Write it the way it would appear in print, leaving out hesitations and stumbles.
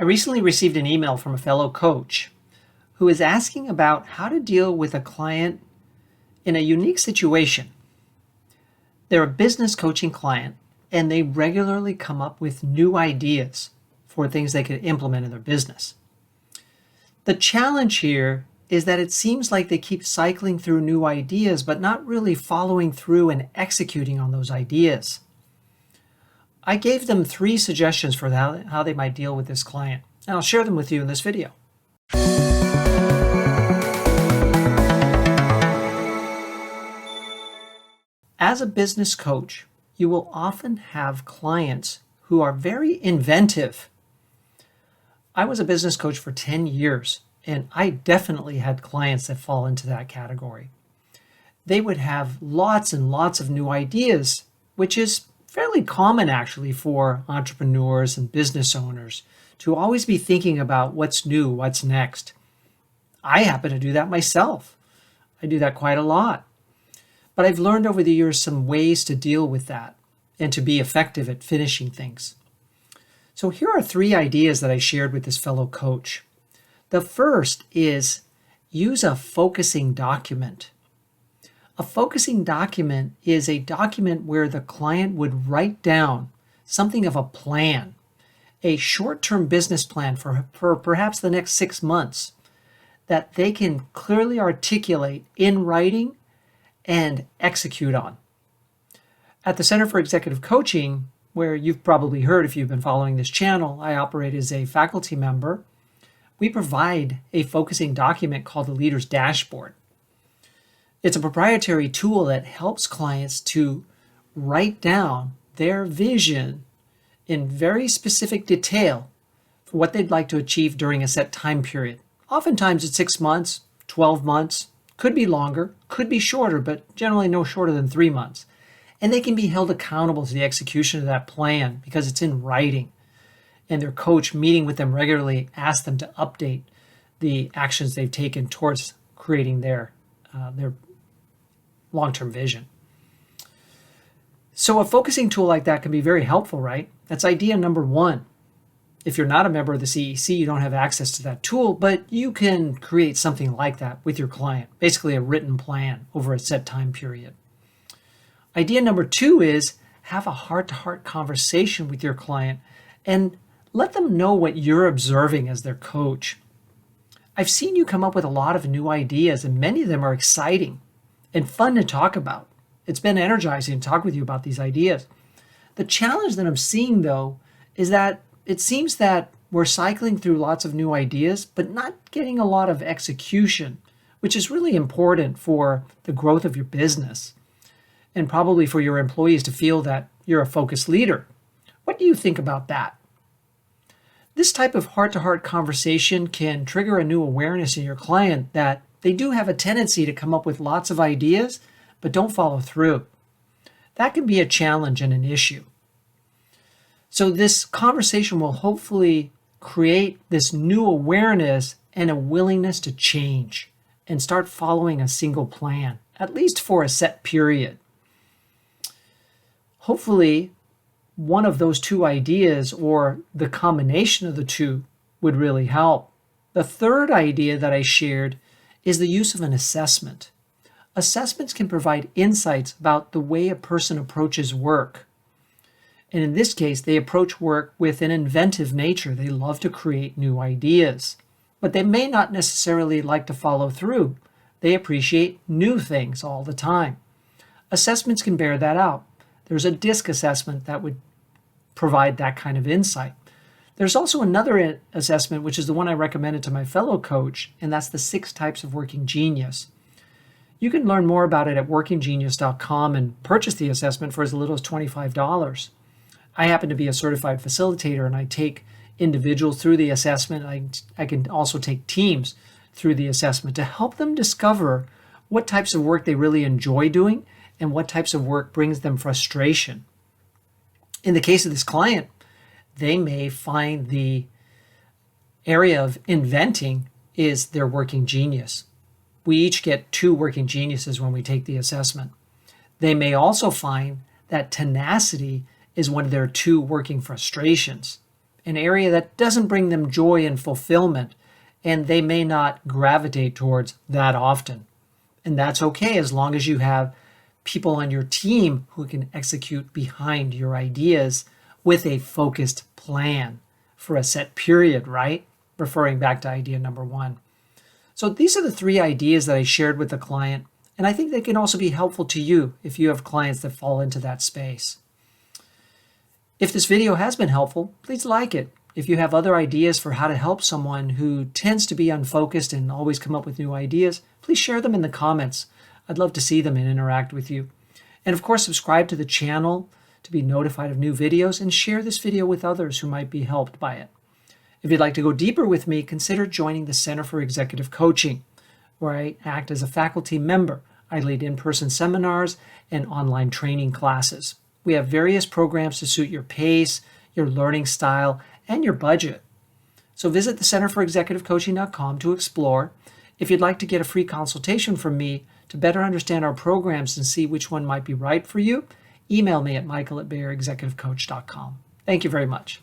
I recently received an email from a fellow coach who is asking about how to deal with a client in a unique situation. They're a business coaching client and they regularly come up with new ideas for things they could implement in their business. The challenge here is that it seems like they keep cycling through new ideas but not really following through and executing on those ideas. I gave them 3 suggestions for how they might deal with this client, and I'll share them with you in this video. As a business coach, you will often have clients who are very inventive. I was a business coach for 10 years, and I definitely had clients that fall into that category. They would have lots and lots of new ideas, which is fairly common actually for entrepreneurs and business owners to always be thinking about what's new, what's next. I happen to do that myself. I do that quite a lot. But I've learned over the years some ways to deal with that and to be effective at finishing things. So here are 3 ideas that I shared with this fellow coach. The first is use a focusing document. A focusing document is a document where the client would write down something of a plan, a short-term business plan for perhaps the next 6 months that they can clearly articulate in writing and execute on. At the Center for Executive Coaching, where you've probably heard if you've been following this channel, I operate as a faculty member. We provide a focusing document called the Leader's Dashboard. It's a proprietary tool that helps clients to write down their vision in very specific detail for what they'd like to achieve during a set time period. Oftentimes it's 6 months, 12 months, could be longer, could be shorter, but generally no shorter than 3 months. And they can be held accountable to the execution of that plan because it's in writing. And their coach, meeting with them regularly, asks them to update the actions they've taken towards creating their long-term vision. So a focusing tool like that can be very helpful, right? That's idea number 1. If you're not a member of the CEC, you don't have access to that tool, but you can create something like that with your client, basically a written plan over a set time period. Idea number 2 is have a heart-to-heart conversation with your client and let them know what you're observing as their coach. I've seen you come up with a lot of new ideas, and many of them are exciting and fun to talk about. It's been energizing to talk with you about these ideas. The challenge that I'm seeing, though, is that it seems that we're cycling through lots of new ideas, but not getting a lot of execution, which is really important for the growth of your business and probably for your employees to feel that you're a focused leader. What do you think about that? This type of heart-to-heart conversation can trigger a new awareness in your client that they do have a tendency to come up with lots of ideas, but don't follow through. That can be a challenge and an issue. So this conversation will hopefully create this new awareness and a willingness to change and start following a single plan, at least for a set period. Hopefully, one of those 2 ideas or the combination of the 2 would really help. The third idea that I shared is the use of an assessment. Assessments can provide insights about the way a person approaches work. And in this case, they approach work with an inventive nature. They love to create new ideas, but they may not necessarily like to follow through. They appreciate new things all the time. Assessments can bear that out. There's a DISC assessment that would provide that kind of insight. There's also another assessment, which is the one I recommended to my fellow coach, and that's the 6 types of working genius. You can learn more about it at workinggenius.com and purchase the assessment for as little as $25. I happen to be a certified facilitator, and I take individuals through the assessment. I can also take teams through the assessment to help them discover what types of work they really enjoy doing and what types of work brings them frustration. In the case of this client, they may find the area of inventing is their working genius. We each get 2 working geniuses when we take the assessment. They may also find that tenacity is one of their 2 working frustrations an area that doesn't bring them joy and fulfillment, and they may not gravitate towards that often. And that's okay as long as you have people on your team who can execute behind your ideas with a focused plan for a set period, right? Referring back to idea number 1. So these are the 3 ideas that I shared with the client, and I think they can also be helpful to you if you have clients that fall into that space. If this video has been helpful, please like it. If you have other ideas for how to help someone who tends to be unfocused and always come up with new ideas, please share them in the comments. I'd love to see them and interact with you. And of course, subscribe to the channel to be notified of new videos, and share this video with others who might be helped by it. If you'd like to go deeper with me, consider joining the Center for Executive Coaching, where I act as a faculty member. I lead in-person seminars and online training classes. We have various programs to suit your pace, your learning style, and your budget. So visit the centerforexecutivecoaching.com to explore. If you'd like to get a free consultation from me to better understand our programs and see which one might be right for you, email me at michael@BAERexecutivecoach.com. Thank you very much.